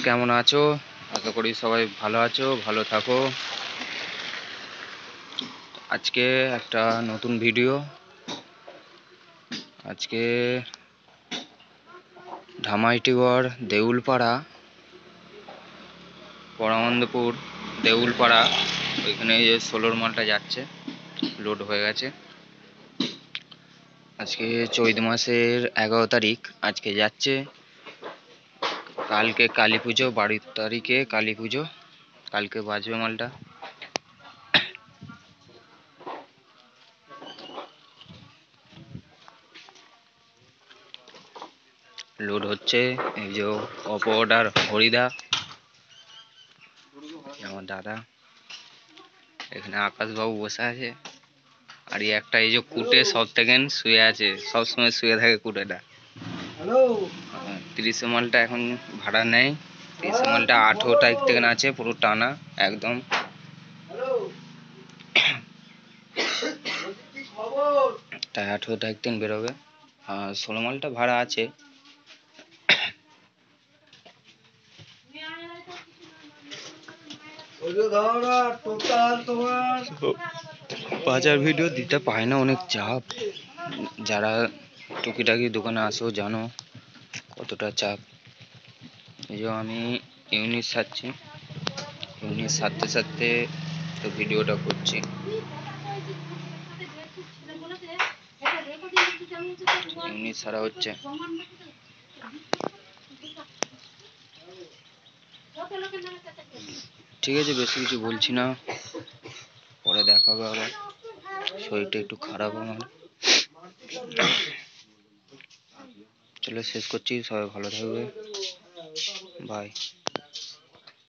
কেমন আছো? আশা করি সবাই ভালো আছো, ভালো থাকো। আজকে একটা নতুন ভিডিও। আজকে ধামাইটিগড় দেউলপাড়া, পরমানন্দপুর দেউলপাড়া, ওইখানে যে 16 মালটা যাচ্ছে, লোড হয়ে গেছে। আজকে চৈত মাসের 11 তারিখ, আজকে যাচ্ছে। কালকে কালী পুজো, 12 তারিখে কালী পুজো, কালকে বাজবে মালটা। লোড হচ্ছে। এই যে অপর আর হরিদা, আমার দাদা, এখানে আকাশবাবু বসে আছে। আর এই একটা এই যে কুটে সব থেকে শুয়ে আছে, সবসময় শুয়ে থাকে কুটেটা। 30 মালটা এখন ভাড়া নেয়। 30 মালটা 18 তারিখ থেকে আছে, পুরো টানা একদম। তাই 18 তারিখ দিন বেরোবে। আর 16 মালটা ভাড়া আছে। বাজার ভিডিও দিতে পায় না, অনেক চাপ। যারা টুকিটাকি দোকানে আসো জানো কতটা চাপ। এই যে আমি ইউনিট সারছি, ইউনিট সারতে সারতে তো ভিডিওটা করছি। ইউনিট সারা হচ্ছে। ঠিক আছে, বেশি কিছু বলছি না, পরে দেখা হবে আবার। শরীরটা একটু খারাপ আমার। চলো শেষ করছি, সবাই ভালো থাকবে, বাই।